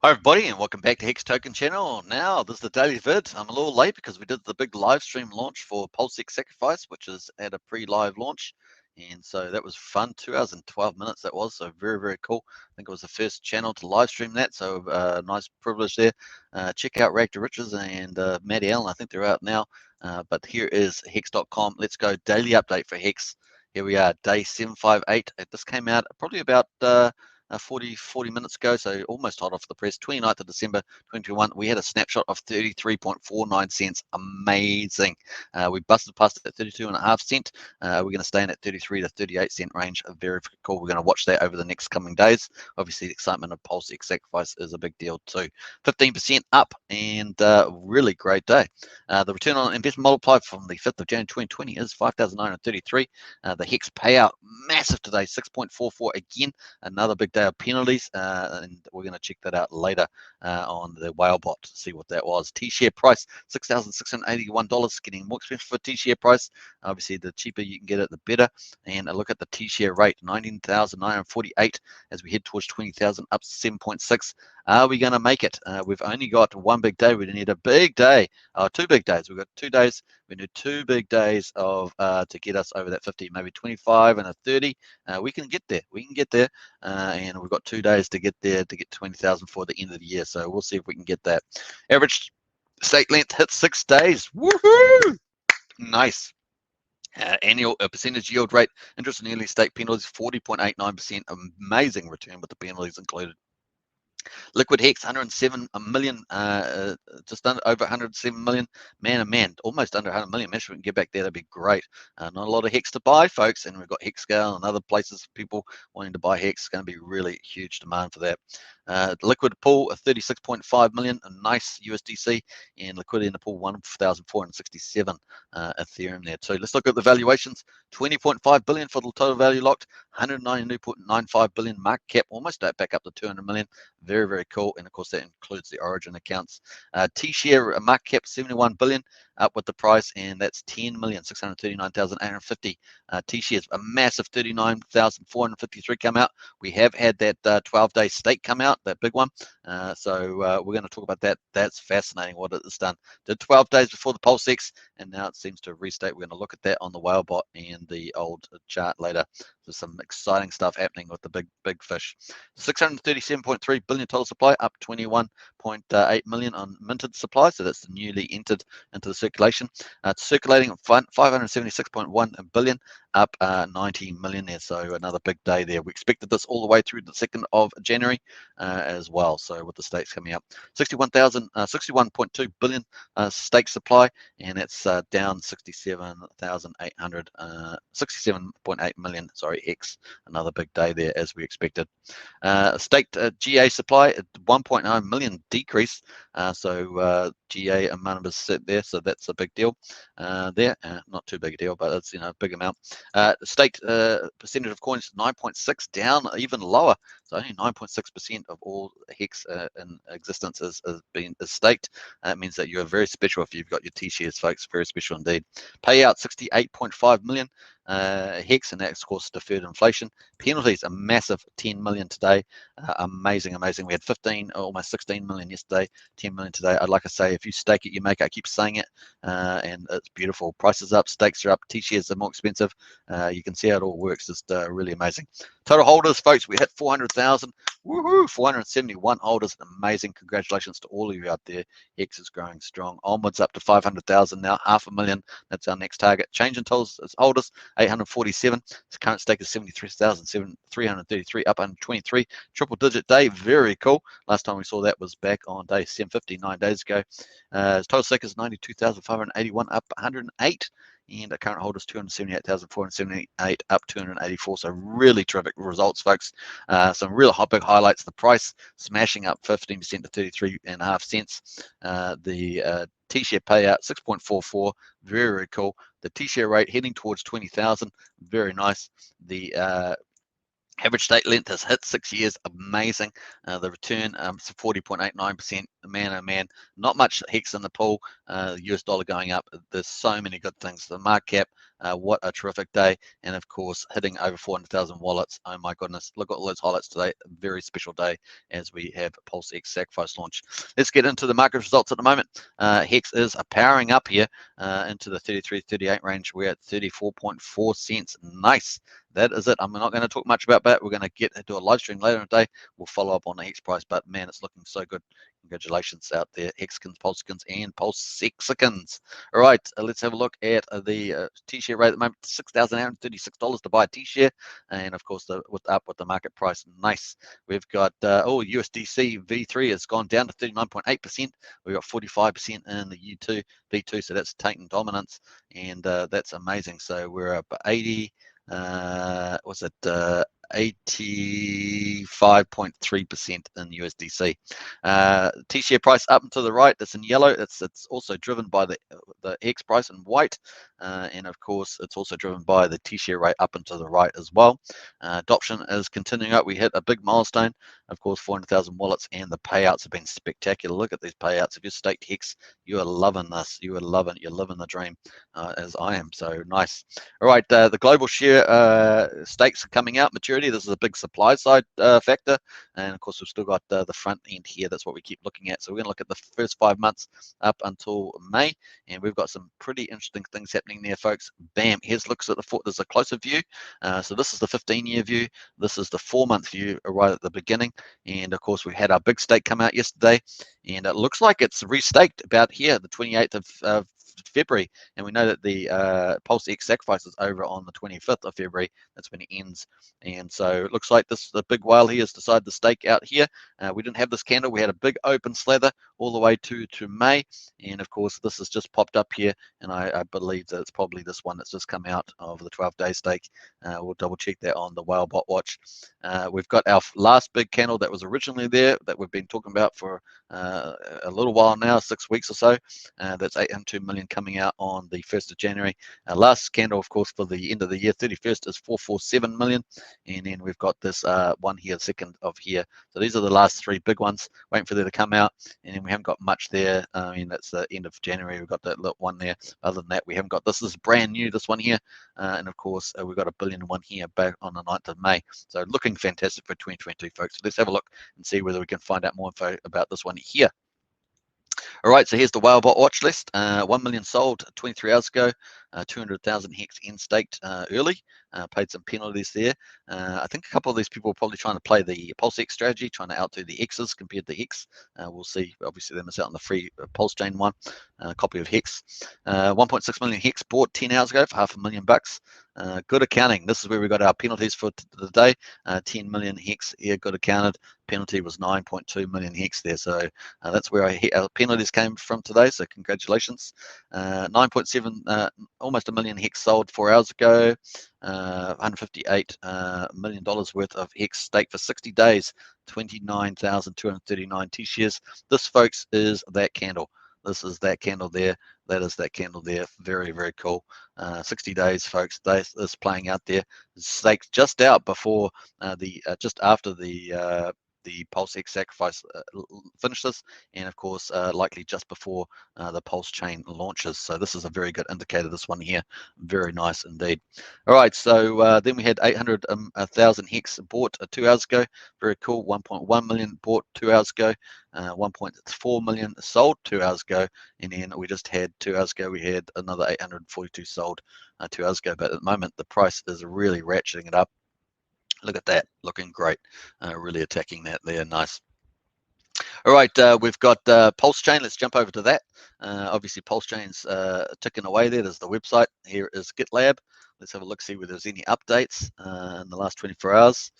Hi everybody, and welcome back to Hex Token Channel. Now, this is the daily vid. I'm a little late because we did the big live stream launch for PulseX Sacrifice, which is at a pre-live launch. And so that was fun, 2 hours and 12 minutes that was, so very, very cool. I think it was the first channel to live stream that, so nice privilege there. Check out Rag to Riches and Maddie Allen, I think they're out now. But here is Hex.com. Let's go daily update for Hex. Here we are, day 758. This came out probably about 40 minutes ago, so almost hot off the press. 29th of December 2021, we had a snapshot of 33.49 cents. Amazing. We busted past it at 32.5 cent. We're going to stay in at 33 to 38 cent range. Very cool. We're going to watch that over the next coming days. Obviously, the excitement of PulseX Sacrifice is a big deal too. 15% up, and really great day. The return on investment multiplier from the 5th of January 2020 is 5,933. The Hex payout massive today, 6.44 again. Another big day of penalties, and we're going to check that out later on the Whalebot to see what that was. T-share price $6,681, getting more expensive for T-share price. Obviously, the cheaper you can get it, the better. And a look at the T-share rate, 19,948 as we head towards 20,000, up 7.6. Are we going to make it? We've only got one big day. We need a big day, two big days. We've got 2 days. We need 2 big days of to get us over that 50, maybe 25 and a 30. We can get there. We can get there. And we've got 2 days to get there to get 20,000 for the end of the year. So we'll see if we can get that. Average stake length hit 6 days. Woohoo! Nice. Annual percentage yield rate, interest and early stake penalties, 40.89%. Amazing return with the penalties included. Liquid Hex, 107 million, just over 107 million. Man, oh man, almost under 100 million. If we can get back there, that'd be great. Not a lot of Hex to buy, folks, and we've got Hex Scale and other places people wanting to buy Hex. It's going to be really huge demand for that. Liquid pool, 36.5 million, a nice USDC, and liquidity in the pool, 1,467 Ethereum there too. Let's look at the valuations. 20.5 billion for the total value locked, 192.95 billion market cap, almost back up to 200 million. Very, very cool. And of course, that includes the Origin accounts. T-share market cap 71 billion, up with the price, and that's 10,639,850. T-shares, a massive 39,453 come out. We have had that 12-day stake come out, that big one. So we're going to talk about that. That's fascinating what it has done. Did 12 days before the PulseX, and now it seems to restate. We're going to look at that on the Whalebot and the old chart later. There's some exciting stuff happening with the big fish. 637.3 billion total supply, up 21.8 million on minted supply. So that's the newly entered into the circulation. Circulating 576.1 billion, up 90 million there. So another big day there. We expected this all the way through the 2nd of January as well. So with the stakes coming up, 61.2 billion stake supply, and it's down 67,800, 67.8 million. Sorry, Hex. Another big day there as we expected. Staked GA supply at 1.9 million decrease. So GA amount of sit there, so that's a big deal there. Not too big a deal, but it's a big amount. Staked percentage of coins 9.6, down even lower. So only 9.6% of all Hex in existence is staked. That means that you are very special if you've got your T-shares, folks. Very special indeed. Payout 68.5 million. Hex, and that's of course deferred inflation. Penalties a massive 10 million today. Amazing. We had 15, almost 16 million yesterday, 10 million today. I'd like to say, if you stake it, you make it. I keep saying it, and it's beautiful. Prices up, stakes are up, T-shares are more expensive. You can see how it all works. Just really amazing. Total holders, folks, we hit 400,000. Woohoo! 471 holders. Amazing. Congratulations to all of you out there. Hex is growing strong. Onwards up to 500,000 now, 500,000. That's our next target. Change in totals holders, 847. Its current stake is 73,333, up 123. Triple digit day. Very cool. Last time we saw that was back on day 759 days ago. Total stake is 92,581, up 108. And the current holders 278,478, up 284. So really terrific results, folks. Some real big highlights. The price smashing up 15% to 33.5 cents. The T-share payout 6.44, very cool. The T-share rate heading towards 20,000, very nice. The Average stake length has hit 6 years, amazing. The return, 40.89%. Man, oh man, not much hex in the pool. US dollar going up. There's so many good things. The market cap, what a terrific day. And of course, hitting over 400,000 wallets. Oh my goodness, look at all those highlights today. A very special day as we have PulseX Sacrifice launch. Let's get into the market results at the moment. Hex is powering up here into the 33.38 range. We're at 34.4 cents. Nice. That is it. I'm not going to talk much about that. We're going to do a live stream later in the day. We'll follow up on the hex price, but man, it's looking so good. Congratulations out there, Hexkins, Pulsekins, and PulseXicans. All right, let's have a look at the T-share rate at the moment. $6,836 to buy a T-share, and of course, up with the market price. Nice. We've got USDC V3 has gone down to 39.8%. We've got 45% in the U2 V2, so that's taking dominance, and that's amazing. So we're up 80. Was it 85.3% in USDC. T-share price up and to the right. It's in yellow. It's also driven by the X price in white, and of course it's also driven by the T-share rate up and to the right as well. Adoption is continuing up. We hit a big milestone. Of course, 400,000 wallets, and the payouts have been spectacular. Look at these payouts. If you're staked Hex, you are loving this. You are loving. You're living the dream, as I am. So nice. All right, the global share stakes are coming out. Maturity. This is a big supply side factor, and of course we've still got the front end here. That's what we keep looking at. So we're going to look at the first 5 months up until May, and we've got some pretty interesting things happening there, folks. Bam. Here's looks at the there's a closer view. So this is the 15-year view. This is the 4-month view right at the beginning, and of course we had our big stake come out yesterday, and it looks like it's restaked about here, the 28th of February, and we know that the PulseX sacrifice is over on the 25th of February. That's when it ends, and so it looks like the big whale here has decided to stake out here. We didn't have this candle. We had a big open slather all the way to May, and of course this has just popped up here, and I believe that it's probably this one that's just come out of the 12-day stake. We'll double check that on the whale bot watch. We've got our last big candle that was originally there that we've been talking about for a little while now, 6 weeks or so. That's 802 million coming out on the 1st of January. Last candle, of course, for the end of the year, 31st, is 447 million. And then we've got this one here, 2nd of here. So these are the last 3 big ones, waiting for them to come out. And then we haven't got much there. I mean, that's the end of January. We've got that little one there. Other than that, we haven't got this. Is brand new, this one here. And of course, we've got a billion one here back on the 9th of May. So looking fantastic for 2022, folks. So let's have a look and see whether we can find out more info about this one here. All right, so here's the whale bot watch list. 1 million sold 23 hours ago. 200,000 hex in staked early. Paid some penalties there. I think a couple of these people are probably trying to play the PulseX strategy, trying to outdo the X's compared to Hex. We'll see. Obviously, they miss out on the free Pulse Chain one, copy of Hex. 1.6 million Hex bought 10 hours ago for $500,000. Good accounting. This is where we got our penalties for the day. 10 million Hex here, good accounted. Penalty was 9.2 million Hex there. So that's where our penalties came from today. So congratulations. 9.7, almost a million Hex sold 4 hours ago. $158 million worth of Hex stake for 60 days. 29,239 T-shares. This, folks, is that candle. This is that candle there. That is that candle there. Very, very cool. 60 days, folks. This is playing out there. Stakes just out before just after the PulseX sacrifice finishes, and of course likely just before the Pulse chain launches. So this is a very good indicator, this one here. Very nice indeed. All right, so then we had 800,000 Hex bought 2 hours ago. Very cool. 1.1 million bought 2 hours ago. 1.4 million sold 2 hours ago, and then we just had 2 hours ago we had another 842 sold 2 hours ago. But at the moment the price is really ratcheting it up. Look at that, looking great. Really attacking that there, nice. All right, we've got Pulse Chain. Let's jump over to that. Obviously, Pulse Chain's ticking away there. There's the website. Here is GitLab. Let's have a look, see whether there's any updates in the last 24 hours.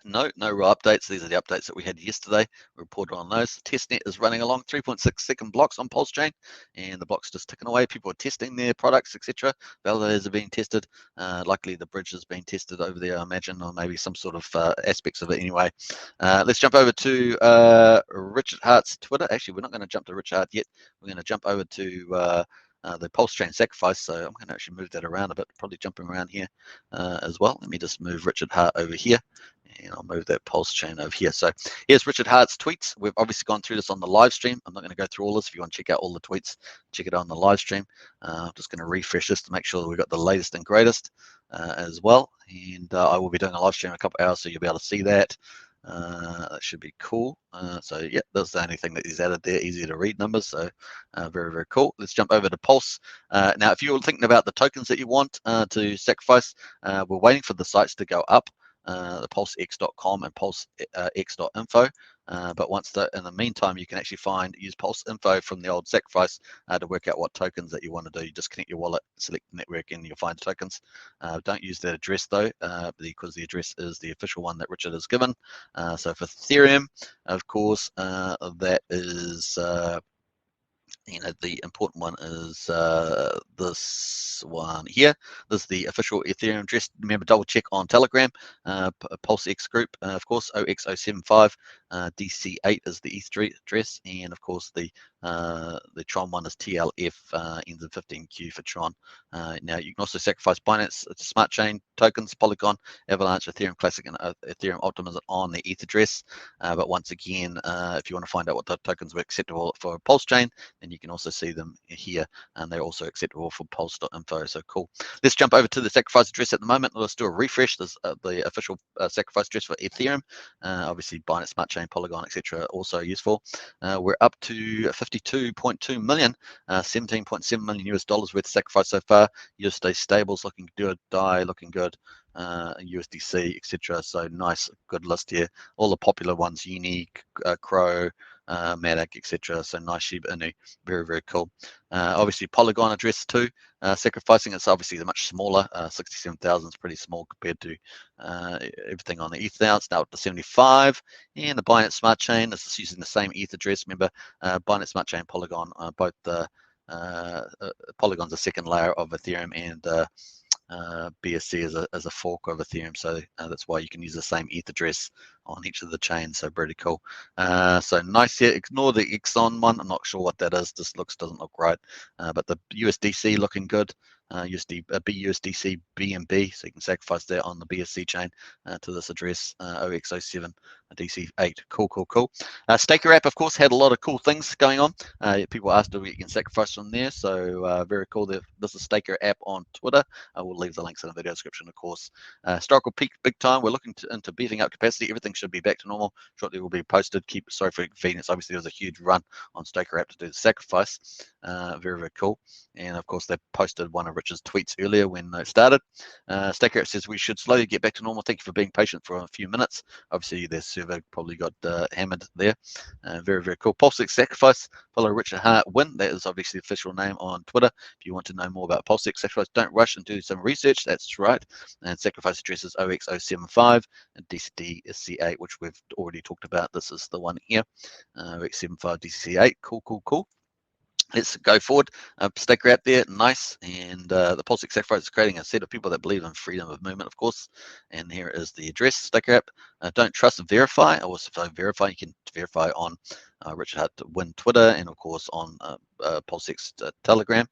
No real updates. These are the updates that we had yesterday. We reported on those. The testnet is running along 3.6 second blocks on Pulse Chain, and the blocks just ticking away. People are testing their products, etc. Validators are being tested. Likely the bridge is being tested over there, I imagine, or maybe some sort of aspects of it anyway. Let's jump over to Richard Hart's Twitter. Actually, we're not going to jump to Richard Hart yet. We're going to jump over to the pulse chain sacrifice. So I'm going to actually move that around a bit, probably jumping around here as well. Let me just move Richard Hart over here, and I'll move that pulse chain over here. So here's Richard Hart's tweets. We've obviously gone through this on the live stream. I'm not going to go through all this. If you want to check out all the tweets, check it out on the live stream. I'm just going to refresh this to make sure that we've got the latest and greatest as well. And I will be doing a live stream in a couple of hours, so you'll be able to see that. That should be cool. So yeah, that's the only thing that is added there, easy to read numbers. So very, very cool. Let's jump over to Pulse. Now, if you're thinking about the tokens that you want to sacrifice, we're waiting for the sites to go up, the PulseX.com and PulseX.info. But in the meantime, you can actually use Pulse Info from the old sacrifice to work out what tokens that you want to do. You just connect your wallet, select the network, and you'll find the tokens. Don't use that address though, because the address is the official one that Richard has given. So for Ethereum, of course, that is the important one is this one here. This is the official Ethereum address. Remember, double check on Telegram. PulseX group, of course, OX075. DC8 is the ETH address, and of course the Tron one is TLF, ends in 15Q for Tron. Now you can also sacrifice Binance Smart Chain tokens, Polygon, Avalanche, Ethereum Classic, and Ethereum Optimism on the ETH address. But once again, if you want to find out what the tokens were acceptable for Pulse Chain, then you can also see them here, and they're also acceptable for pulse.info. So cool. Let's jump over to the sacrifice address at the moment. Let's do a refresh. There's the official sacrifice address for Ethereum. Obviously, Binance Smart Chain, Polygon, etc. also useful. We're up to 52.2 million, 17.7 million US dollars worth of sacrifice so far. USD stables looking good, DAI looking good. USDC, etc. So nice, good list here. All the popular ones: Unique, Crow, Matic, etc. So nice Shiba Inu, very, very cool. Obviously Polygon address too, sacrificing. It's obviously much smaller. 67,000 is pretty small compared to everything on the ETH now. It's now up to 75. And the Binance Smart Chain is using the same ETH address. Remember, Binance Smart Chain, Polygon, both the Polygon's a second layer of Ethereum, and BSC as a fork of Ethereum, so that's why you can use the same ETH address on each of the chains. So pretty cool. So nice here. Ignore the Exxon one. I'm not sure what that is. This doesn't look right. But the USDC looking good. BUSDC BNB, so you can sacrifice that on the BSC chain to this address, OX07 DC8. Cool. Staker app, of course, had a lot of cool things going on. People asked if you can sacrifice from there, so very cool. This is Staker app on Twitter. I will leave the links in the video description, of course. Historical peak, big time. We're looking into beefing up capacity. Everything should be back to normal. Shortly will be posted. Sorry for inconvenience. Obviously, there was a huge run on Staker app to do the sacrifice. Very, very cool. And of course, they posted one of Richard's tweets earlier when they started. Staker app says we should slowly get back to normal. Thank you for being patient for a few minutes. Obviously, their server probably got hammered there. Very, very cool. PulseX sacrifice. Follow Richard Hart win. That is obviously the official name on Twitter. If you want to know more about PulseX sacrifice, don't rush and do some research. That's right. And sacrifice address is OX075 and DCC8, which we've already talked about. This is the one here. OX75 DCC8. Cool. Let's go forward. Staker out there, nice. And the PulseX sacrifice is creating a set of people that believe in freedom of movement, of course. And here is the address, Staker app. Don't trust and verify. Also, verify. You can verify on Richard Hart Win Twitter, and of course on PulseX Telegram.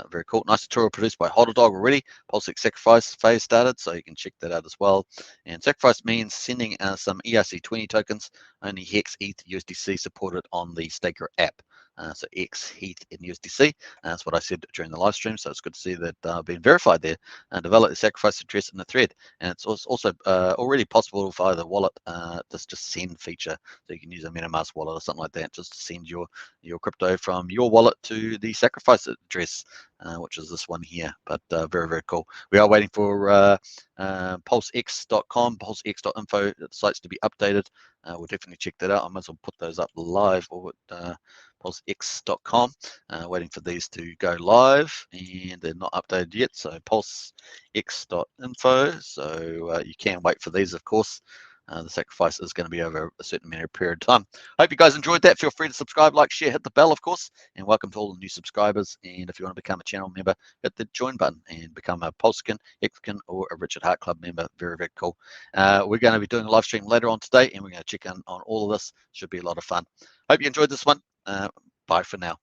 Very cool. Nice tutorial produced by Hodl Dog already. PulseX sacrifice phase started, so you can check that out as well. And sacrifice means sending some ERC20 tokens, only Hex, ETH, USDC supported on the Staker app. So X, Heath, and USDC. That's what I said during the live stream. So it's good to see that I've been verified there. And develop the sacrifice address in the thread. And it's also already possible via the wallet, this just send feature. So you can use a MetaMask wallet or something like that just to send your crypto from your wallet to the sacrifice address, which is this one here. But very, very cool. We are waiting for PulseX.com, PulseX.info sites to be updated. We'll definitely check that out. I might as well put those up live or PulseX.com. Waiting for these to go live, and they're not updated yet. So PulseX.info. So you can wait for these, of course. The sacrifice is going to be over a certain period of time. Hope you guys enjoyed that. Feel free to subscribe, like, share, hit the bell, of course, and welcome to all the new subscribers. And if you want to become a channel member, hit the join button and become a Pulsekin, Hexkin, or a Richard Hart Club member. Very, very cool. We're going to be doing a live stream later on today, and we're going to check in on all of this. Should be a lot of fun. Hope you enjoyed this one. Bye for now.